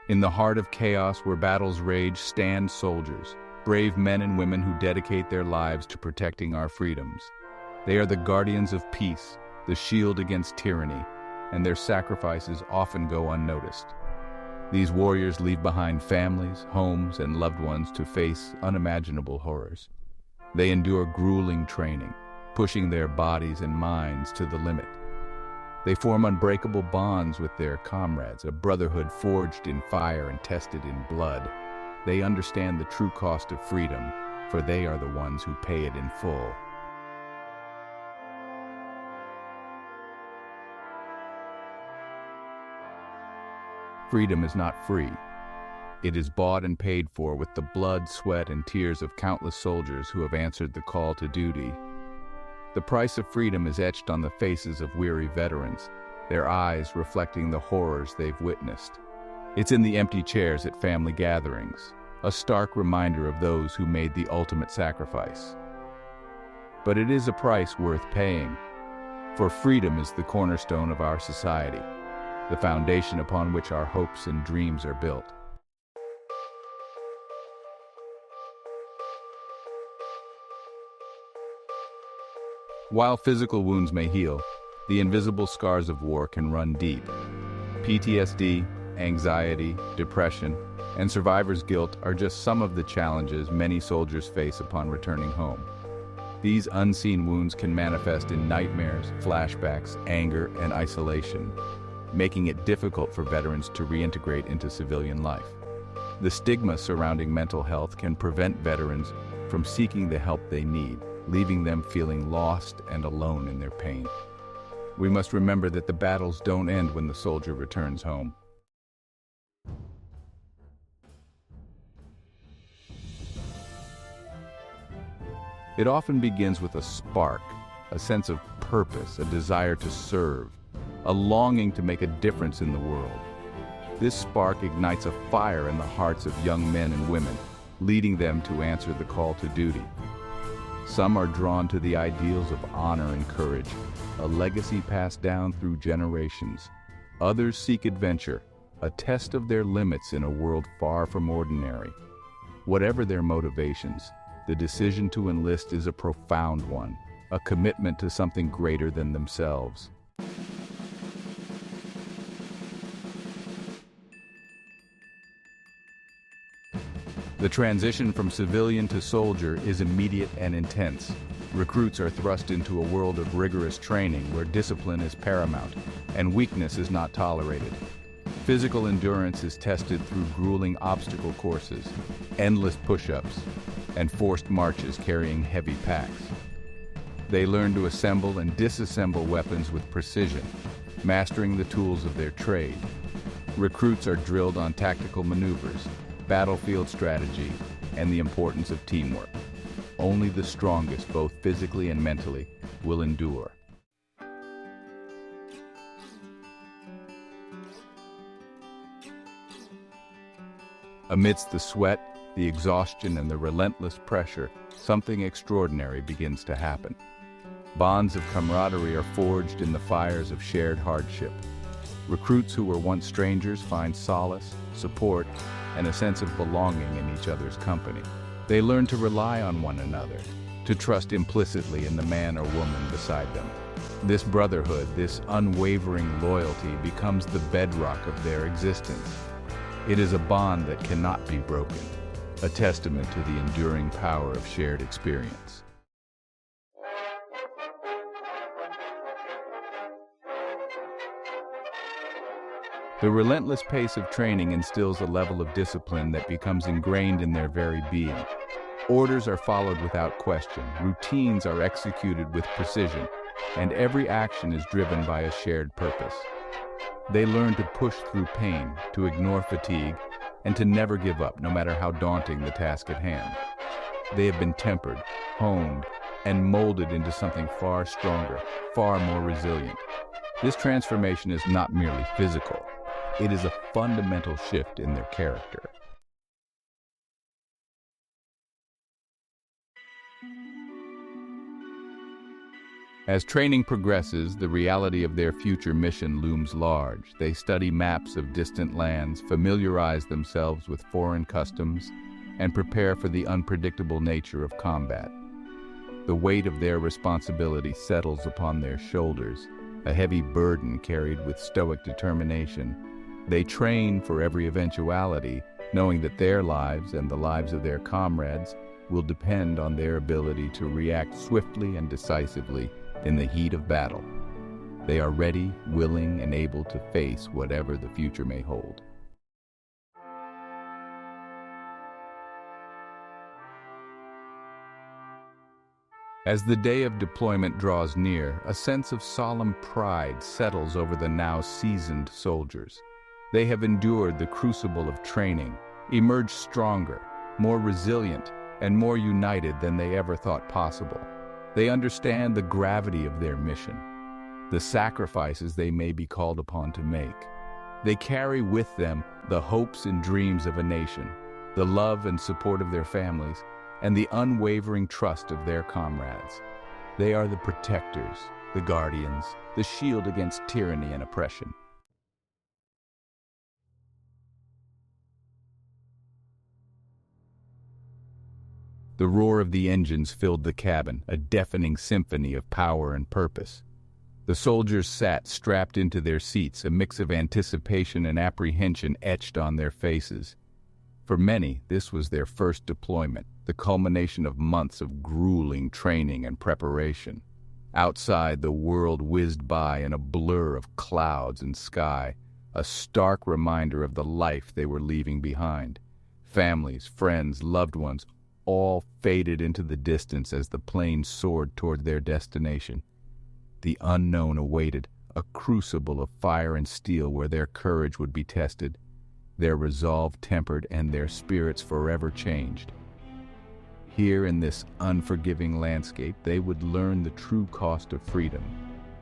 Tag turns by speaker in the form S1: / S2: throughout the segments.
S1: In the heart of chaos where battles rage stand soldiers, brave men and women who dedicate their lives to protecting our freedoms. They are the guardians of peace, the shield against tyranny, and their sacrifices often go unnoticed. These warriors leave behind families, homes, and loved ones to face unimaginable horrors. They endure grueling training, pushing their bodies and minds to the limit. They form unbreakable bonds with their comrades, a brotherhood forged in fire and tested in blood. They understand the true cost of freedom, for they are the ones who pay it in full. Freedom is not free. It is bought and paid for with the blood, sweat, and tears of countless soldiers who have answered the call to duty. The price of freedom is etched on the faces of weary veterans, their eyes reflecting the horrors they've witnessed. It's in the empty chairs at family gatherings, a stark reminder of those who made the ultimate sacrifice. But it is a price worth paying, for freedom is the cornerstone of our society, the foundation upon which our hopes and dreams are built. While physical wounds may heal, the invisible scars of war can run deep. PTSD, anxiety, depression, and survivor's guilt are just some of the challenges many soldiers face upon returning home. These unseen wounds can manifest in nightmares, flashbacks, anger, and isolation, making it difficult for veterans to reintegrate into civilian life. The stigma surrounding mental health can prevent veterans from seeking the help they need, leaving them feeling lost and alone in their pain. We must remember that the battles don't end when the soldier returns home. It often begins with a spark, a sense of purpose, a desire to serve, a longing to make a difference in the world. This spark ignites a fire in the hearts of young men and women, leading them to answer the call to duty. Some are drawn to the ideals of honor and courage, a legacy passed down through generations. Others seek adventure, a test of their limits in a world far from ordinary. Whatever their motivations, the decision to enlist is a profound one, a commitment to something greater than themselves. The transition from civilian to soldier is immediate and intense. Recruits are thrust into a world of rigorous training where discipline is paramount and weakness is not tolerated. Physical endurance is tested through grueling obstacle courses, endless push-ups, and forced marches carrying heavy packs. They learn to assemble and disassemble weapons with precision, mastering the tools of their trade. Recruits are drilled on tactical maneuvers, battlefield strategy, and the importance of teamwork. Only the strongest, both physically and mentally, will endure. Amidst the sweat, the exhaustion, and the relentless pressure, something extraordinary begins to happen. Bonds of camaraderie are forged in the fires of shared hardship. Recruits who were once strangers find solace, support, and a sense of belonging in each other's company. They learn to rely on one another, to trust implicitly in the man or woman beside them. This brotherhood, this unwavering loyalty, becomes the bedrock of their existence. It is a bond that cannot be broken, a testament to the enduring power of shared experience. The relentless pace of training instills a level of discipline that becomes ingrained in their very being. Orders are followed without question, routines are executed with precision, and every action is driven by a shared purpose. They learn to push through pain, to ignore fatigue, and to never give up, no matter how daunting the task at hand. They have been tempered, honed, and molded into something far stronger, far more resilient. This transformation is not merely physical. It is a fundamental shift in their character. As training progresses, the reality of their future mission looms large. They study maps of distant lands, familiarize themselves with foreign customs, and prepare for the unpredictable nature of combat. The weight of their responsibility settles upon their shoulders, a heavy burden carried with stoic determination. They train for every eventuality, knowing that their lives and the lives of their comrades will depend on their ability to react swiftly and decisively in the heat of battle. They are ready, willing, and able to face whatever the future may hold. As the day of deployment draws near, a sense of solemn pride settles over the now seasoned soldiers. They have endured the crucible of training, emerged stronger, more resilient, and more united than they ever thought possible. They understand the gravity of their mission, the sacrifices they may be called upon to make. They carry with them the hopes and dreams of a nation, the love and support of their families, and the unwavering trust of their comrades. They are the protectors, the guardians, the shield against tyranny and oppression. The roar of the engines filled the cabin, a deafening symphony of power and purpose. The soldiers sat strapped into their seats, a mix of anticipation and apprehension etched on their faces. For many, this was their first deployment, the culmination of months of grueling training and preparation. Outside, the world whizzed by in a blur of clouds and sky, a stark reminder of the life they were leaving behind. Families, friends, loved ones, all faded into the distance as the plane soared toward their destination. The unknown awaited, a crucible of fire and steel where their courage would be tested, their resolve tempered, and their spirits forever changed. Here in this unforgiving landscape, they would learn the true cost of freedom,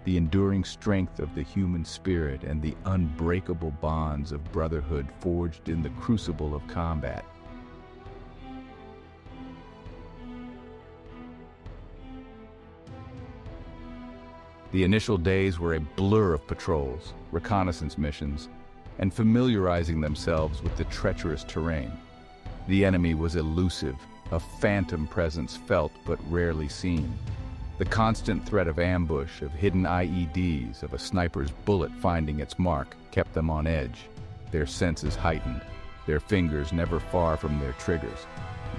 S1: the enduring strength of the human spirit, and the unbreakable bonds of brotherhood forged in the crucible of combat. The initial days were a blur of patrols, reconnaissance missions, and familiarizing themselves with the treacherous terrain. The enemy was elusive, a phantom presence felt but rarely seen. The constant threat of ambush, of hidden IEDs, of a sniper's bullet finding its mark, kept them on edge, their senses heightened, their fingers never far from their triggers.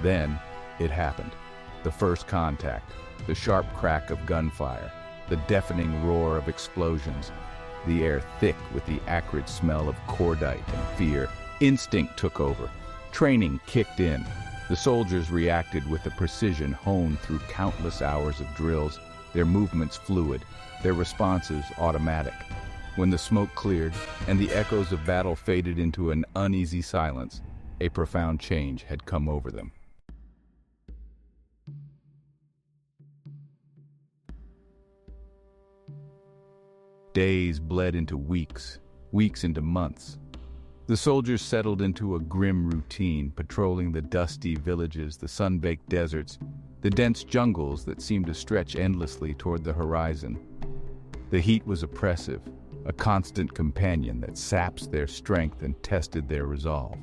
S1: Then, it happened. The first contact, the sharp crack of gunfire, the deafening roar of explosions, the air thick with the acrid smell of cordite and fear. Instinct took over. Training kicked in. The soldiers reacted with a precision honed through countless hours of drills, their movements fluid, their responses automatic. When the smoke cleared and the echoes of battle faded into an uneasy silence, a profound change had come over them. Days bled into weeks, weeks into months. The soldiers settled into a grim routine, patrolling the dusty villages, the sun-baked deserts, the dense jungles that seemed to stretch endlessly toward the horizon. The heat was oppressive, a constant companion that saps their strength and tested their resolve.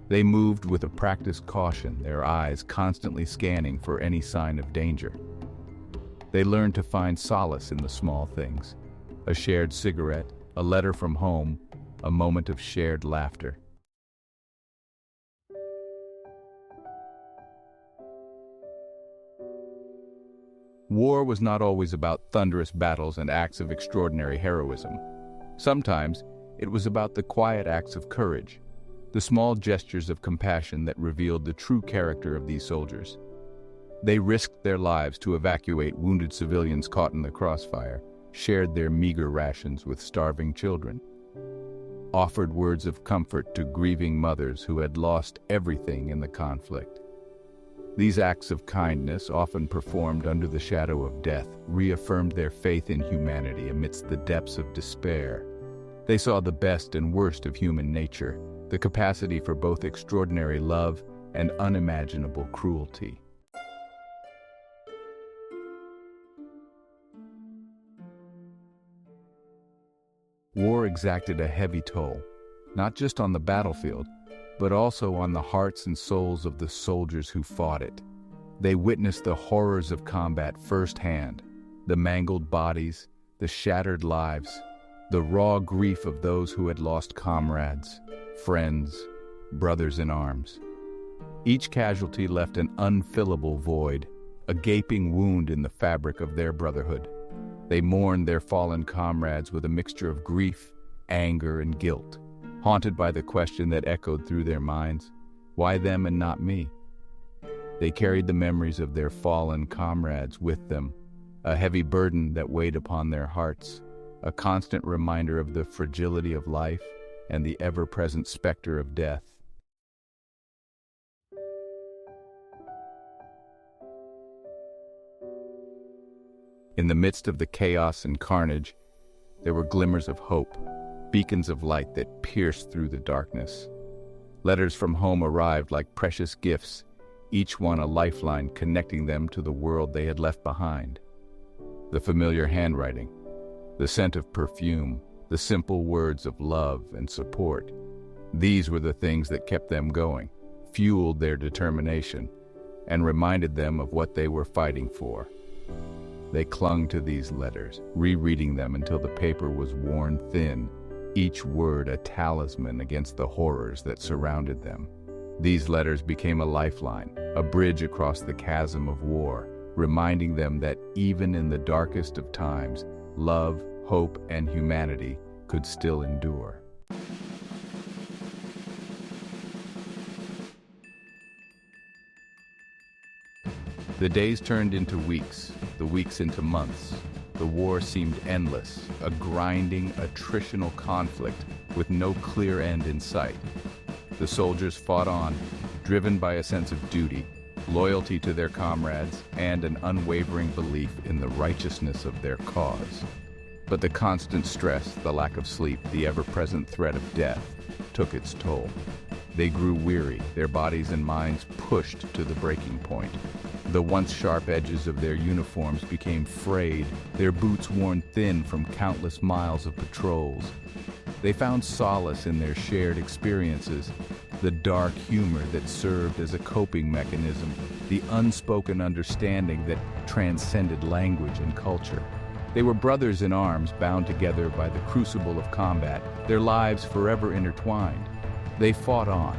S1: They moved with a practiced caution, their eyes constantly scanning for any sign of danger. They learned to find solace in the small things. A shared cigarette, a letter from home, a moment of shared laughter. War was not always about thunderous battles and acts of extraordinary heroism. Sometimes it was about the quiet acts of courage, the small gestures of compassion that revealed the true character of these soldiers. They risked their lives to evacuate wounded civilians caught in the crossfire, shared their meager rations with starving children, offered words of comfort to grieving mothers who had lost everything in the conflict. These acts of kindness, often performed under the shadow of death, reaffirmed their faith in humanity amidst the depths of despair. They saw the best and worst of human nature, the capacity for both extraordinary love and unimaginable cruelty. War exacted a heavy toll, not just on the battlefield, but also on the hearts and souls of the soldiers who fought it. They witnessed the horrors of combat firsthand, the mangled bodies, the shattered lives, the raw grief of those who had lost comrades, friends, brothers in arms. Each casualty left an unfillable void, a gaping wound in the fabric of their brotherhood. They mourned their fallen comrades with a mixture of grief, anger, and guilt, haunted by the question that echoed through their minds, why them and not me? They carried the memories of their fallen comrades with them, a heavy burden that weighed upon their hearts, a constant reminder of the fragility of life and the ever-present specter of death. In the midst of the chaos and carnage, there were glimmers of hope, beacons of light that pierced through the darkness. Letters from home arrived like precious gifts, each one a lifeline connecting them to the world they had left behind. The familiar handwriting, the scent of perfume, the simple words of love and support. These were the things that kept them going, fueled their determination, and reminded them of what they were fighting for. They clung to these letters, rereading them until the paper was worn thin, each word a talisman against the horrors that surrounded them. These letters became a lifeline, a bridge across the chasm of war, reminding them that even in the darkest of times, love, hope, and humanity could still endure. The days turned into weeks, the weeks into months. The war seemed endless, a grinding, attritional conflict with no clear end in sight. The soldiers fought on, driven by a sense of duty, loyalty to their comrades, and an unwavering belief in the righteousness of their cause. But the constant stress, the lack of sleep, the ever-present threat of death took its toll. They grew weary, their bodies and minds pushed to the breaking point. The once sharp edges of their uniforms became frayed, their boots worn thin from countless miles of patrols. They found solace in their shared experiences, the dark humor that served as a coping mechanism, the unspoken understanding that transcended language and culture. They were brothers in arms, bound together by the crucible of combat, their lives forever intertwined. They fought on,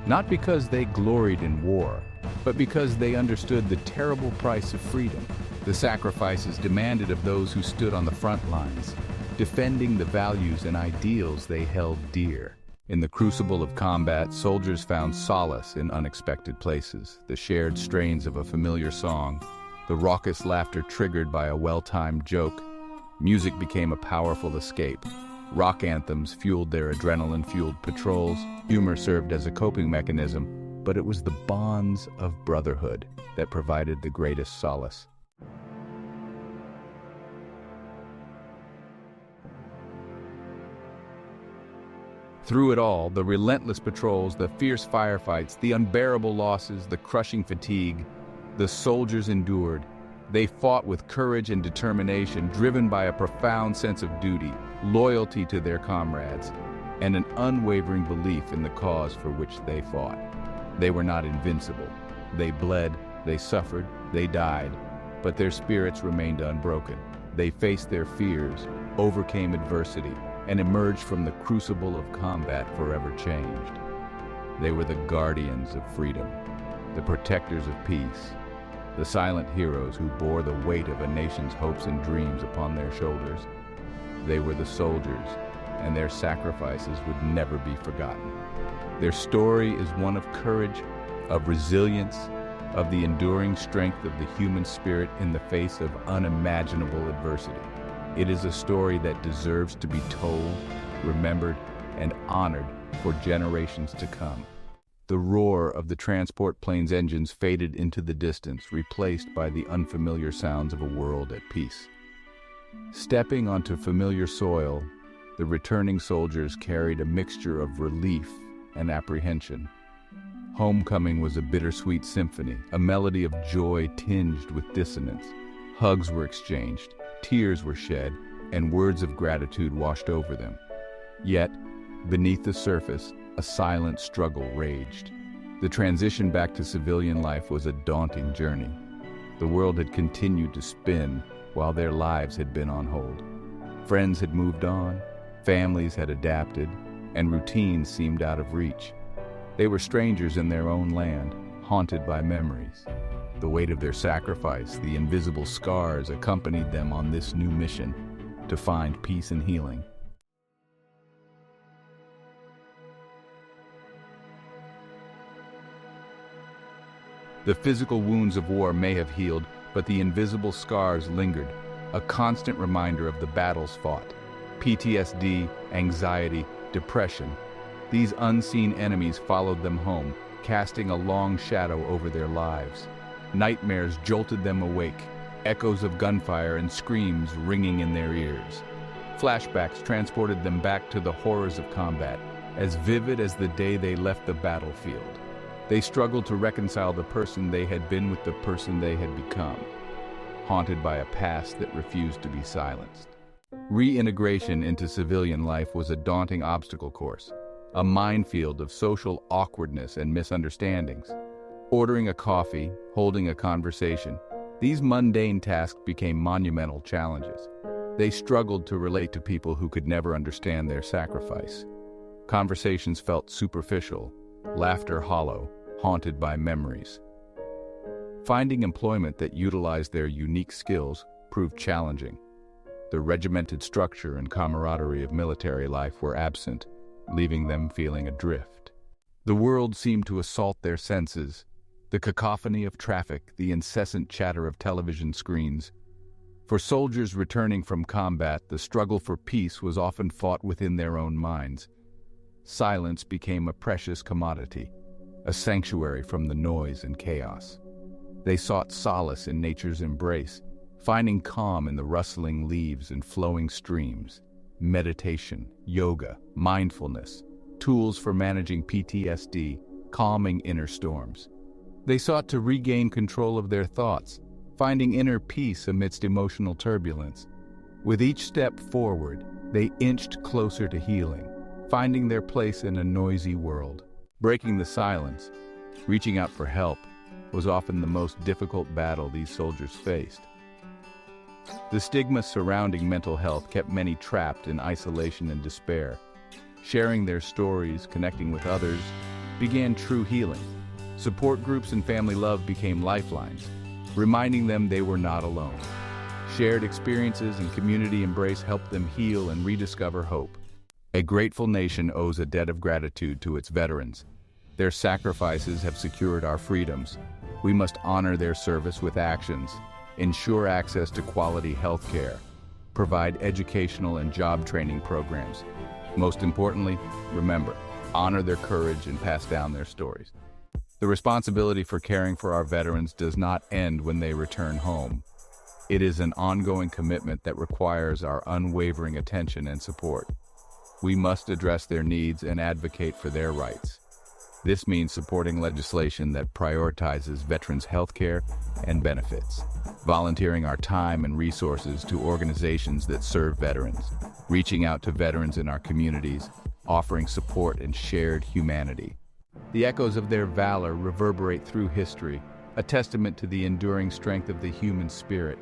S1: not because they gloried in war, but because they understood the terrible price of freedom, the sacrifices demanded of those who stood on the front lines, defending the values and ideals they held dear. In the crucible of combat, soldiers found solace in unexpected places, the shared strains of a familiar song, the raucous laughter triggered by a well-timed joke. Music became a powerful escape. Rock anthems fueled their adrenaline-fueled patrols. Humor served as a coping mechanism, but it was the bonds of brotherhood that provided the greatest solace. Through it all, the relentless patrols, the fierce firefights, the unbearable losses, the crushing fatigue, the soldiers endured. They fought with courage and determination, driven by a profound sense of duty, loyalty to their comrades, and an unwavering belief in the cause for which they fought. They were not invincible. They bled, they suffered, they died, but their spirits remained unbroken. They faced their fears, overcame adversity, and emerged from the crucible of combat forever changed. They were the guardians of freedom, the protectors of peace, the silent heroes who bore the weight of a nation's hopes and dreams upon their shoulders. They were the soldiers, and their sacrifices would never be forgotten. Their story is one of courage, of resilience, of the enduring strength of the human spirit in the face of unimaginable adversity. It is a story that deserves to be told, remembered, and honored for generations to come. The roar of the transport plane's engines faded into the distance, replaced by the unfamiliar sounds of a world at peace. Stepping onto familiar soil, the returning soldiers carried a mixture of relief and apprehension. Homecoming was a bittersweet symphony, a melody of joy tinged with dissonance. Hugs were exchanged, tears were shed, and words of gratitude washed over them. Yet, beneath the surface, a silent struggle raged. The transition back to civilian life was a daunting journey. The world had continued to spin while their lives had been on hold. Friends had moved on, families had adapted, and routines seemed out of reach. They were strangers in their own land, haunted by memories. The weight of their sacrifice, the invisible scars, accompanied them on this new mission to find peace and healing. The physical wounds of war may have healed, but the invisible scars lingered, a constant reminder of the battles fought. PTSD, anxiety, depression. These unseen enemies followed them home, casting a long shadow over their lives. Nightmares jolted them awake, echoes of gunfire and screams ringing in their ears. Flashbacks transported them back to the horrors of combat, as vivid as the day they left the battlefield. They struggled to reconcile the person they had been with the person they had become, haunted by a past that refused to be silenced. Reintegration into civilian life was a daunting obstacle course, a minefield of social awkwardness and misunderstandings. Ordering a coffee, holding a conversation, these mundane tasks became monumental challenges. They struggled to relate to people who could never understand their sacrifice. Conversations felt superficial, laughter hollow, haunted by memories. Finding employment that utilized their unique skills proved challenging. The regimented structure and camaraderie of military life were absent, leaving them feeling adrift. The world seemed to assault their senses. The cacophony of traffic, the incessant chatter of television screens. For soldiers returning from combat, the struggle for peace was often fought within their own minds. Silence became a precious commodity, a sanctuary from the noise and chaos. They sought solace in nature's embrace, finding calm in the rustling leaves and flowing streams. Meditation, yoga, mindfulness, tools for managing PTSD, calming inner storms. They sought to regain control of their thoughts, finding inner peace amidst emotional turbulence. With each step forward, they inched closer to healing, finding their place in a noisy world. Breaking the silence, reaching out for help, was often the most difficult battle these soldiers faced. The stigma surrounding mental health kept many trapped in isolation and despair. Sharing their stories, connecting with others, began true healing. Support groups and family love became lifelines, reminding them they were not alone. Shared experiences and community embrace helped them heal and rediscover hope. A grateful nation owes a debt of gratitude to its veterans. Their sacrifices have secured our freedoms. We must honor their service with actions, ensure access to quality health care, provide educational and job training programs. Most importantly, remember, honor their courage and pass down their stories. The responsibility for caring for our veterans does not end when they return home. It is an ongoing commitment that requires our unwavering attention and support. We must address their needs and advocate for their rights. This means supporting legislation that prioritizes veterans' health care and benefits, volunteering our time and resources to organizations that serve veterans, reaching out to veterans in our communities, offering support and shared humanity. The echoes of their valor reverberate through history, a testament to the enduring strength of the human spirit.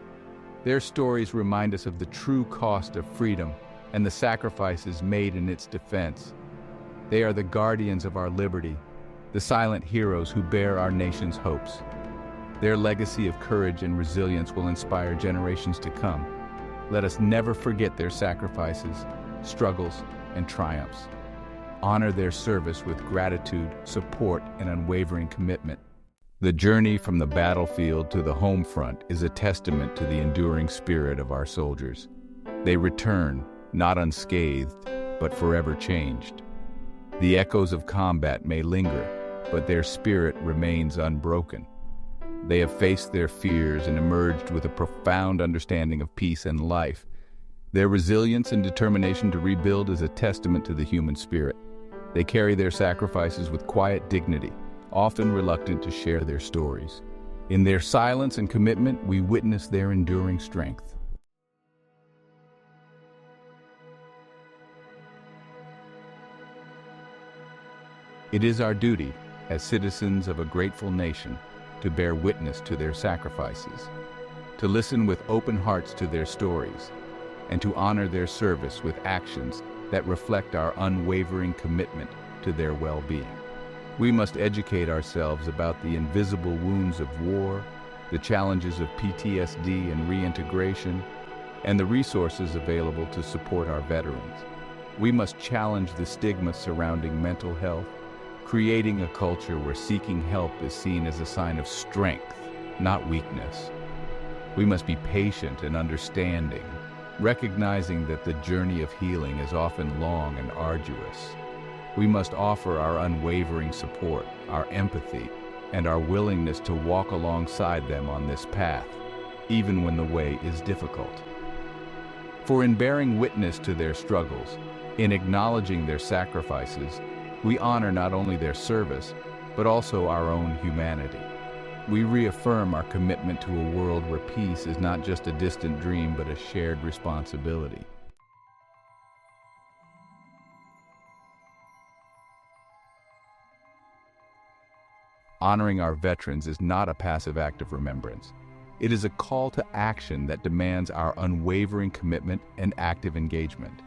S1: Their stories remind us of the true cost of freedom and the sacrifices made in its defense. They are the guardians of our liberty, the silent heroes who bear our nation's hopes. Their legacy of courage and resilience will inspire generations to come. Let us never forget their sacrifices, struggles, and triumphs. Honor their service with gratitude, support, and unwavering commitment. The journey from the battlefield to the home front is a testament to the enduring spirit of our soldiers. They return, not unscathed, but forever changed. The echoes of combat may linger, but their spirit remains unbroken. They have faced their fears and emerged with a profound understanding of peace and life. Their resilience and determination to rebuild is a testament to the human spirit. They carry their sacrifices with quiet dignity, often reluctant to share their stories. In their silence and commitment, we witness their enduring strength. It is our duty, as citizens of a grateful nation, to bear witness to their sacrifices, to listen with open hearts to their stories, and to honor their service with actions that reflect our unwavering commitment to their well-being. We must educate ourselves about the invisible wounds of war, the challenges of PTSD and reintegration, and the resources available to support our veterans. We must challenge the stigma surrounding mental health, creating a culture where seeking help is seen as a sign of strength, not weakness. We must be patient and understanding, recognizing that the journey of healing is often long and arduous. We must offer our unwavering support, our empathy, and our willingness to walk alongside them on this path, even when the way is difficult. For in bearing witness to their struggles, in acknowledging their sacrifices, we honor not only their service, but also our own humanity. We reaffirm our commitment to a world where peace is not just a distant dream, but a shared responsibility. Honoring our veterans is not a passive act of remembrance. It is a call to action that demands our unwavering commitment and active engagement.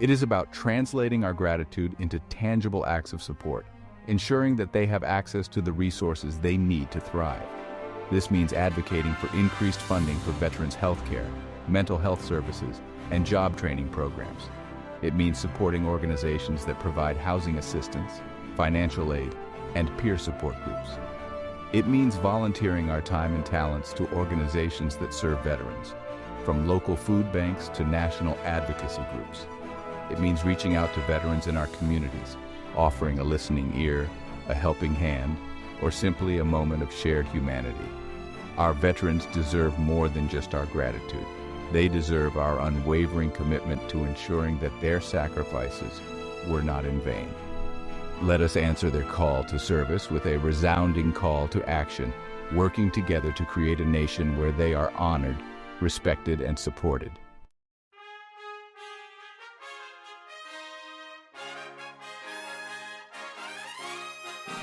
S1: It is about translating our gratitude into tangible acts of support, ensuring that they have access to the resources they need to thrive. This means advocating for increased funding for veterans' healthcare, mental health services, and job training programs. It means supporting organizations that provide housing assistance, financial aid, and peer support groups. It means volunteering our time and talents to organizations that serve veterans, from local food banks to national advocacy groups. It means reaching out to veterans in our communities, offering a listening ear, a helping hand, or simply a moment of shared humanity. Our veterans deserve more than just our gratitude. They deserve our unwavering commitment to ensuring that their sacrifices were not in vain. Let us answer their call to service with a resounding call to action, working together to create a nation where they are honored, respected, and supported.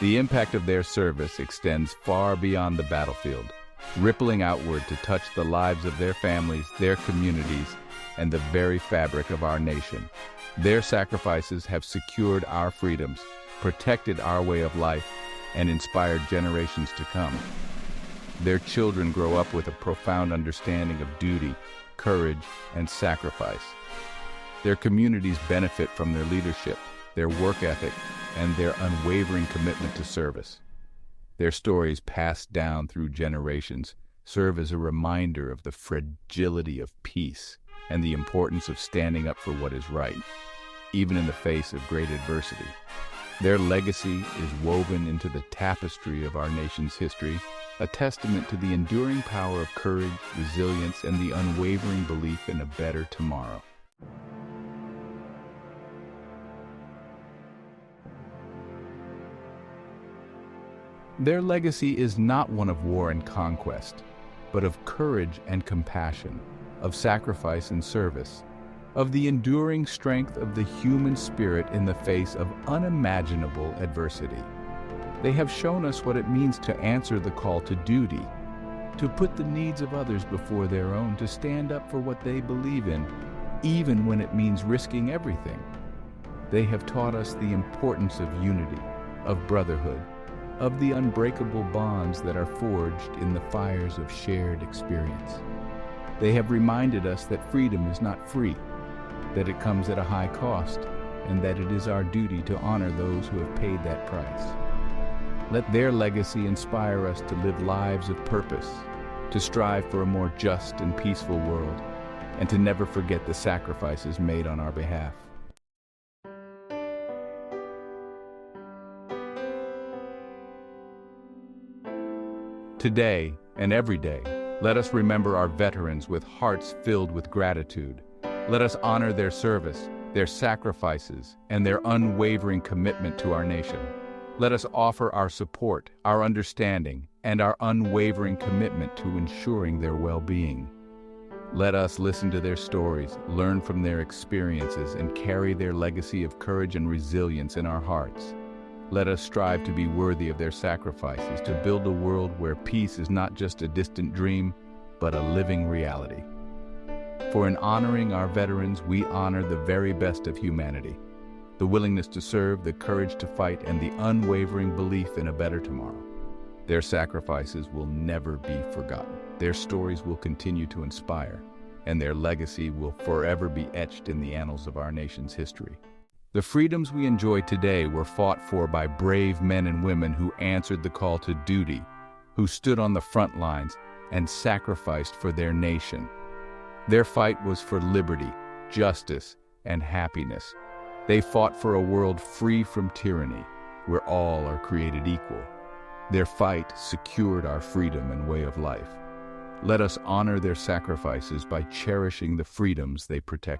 S1: The impact of their service extends far beyond the battlefield, rippling outward to touch the lives of their families, their communities, and the very fabric of our nation. Their sacrifices have secured our freedoms, protected our way of life, and inspired generations to come. Their children grow up with a profound understanding of duty, courage, and sacrifice. Their communities benefit from their leadership, their work ethic, and their unwavering commitment to service. Their stories passed down through generations serve as a reminder of the fragility of peace and the importance of standing up for what is right, even in the face of great adversity. Their legacy is woven into the tapestry of our nation's history, a testament to the enduring power of courage, resilience, and the unwavering belief in a better tomorrow. Their legacy is not one of war and conquest, but of courage and compassion, of sacrifice and service, of the enduring strength of the human spirit in the face of unimaginable adversity. They have shown us what it means to answer the call to duty, to put the needs of others before their own, to stand up for what they believe in, even when it means risking everything. They have taught us the importance of unity, of brotherhood, of the unbreakable bonds that are forged in the fires of shared experience. They have reminded us that freedom is not free, that it comes at a high cost, and that it is our duty to honor those who have paid that price. Let their legacy inspire us to live lives of purpose, to strive for a more just and peaceful world, and to never forget the sacrifices made on our behalf. Today and every day, let us remember our veterans with hearts filled with gratitude. Let us honor their service, their sacrifices, and their unwavering commitment to our nation. Let us offer our support, our understanding, and our unwavering commitment to ensuring their well-being. Let us listen to their stories, learn from their experiences, and carry their legacy of courage and resilience in our hearts. Let us strive to be worthy of their sacrifices, to build a world where peace is not just a distant dream, but a living reality. For in honoring our veterans, we honor the very best of humanity: the willingness to serve, the courage to fight, and the unwavering belief in a better tomorrow. Their sacrifices will never be forgotten. Their stories will continue to inspire, and their legacy will forever be etched in the annals of our nation's history. The freedoms we enjoy today were fought for by brave men and women who answered the call to duty, who stood on the front lines and sacrificed for their nation. Their fight was for liberty, justice, and happiness. They fought for a world free from tyranny, where all are created equal. Their fight secured our freedom and way of life. Let us honor their sacrifices by cherishing the freedoms they protected.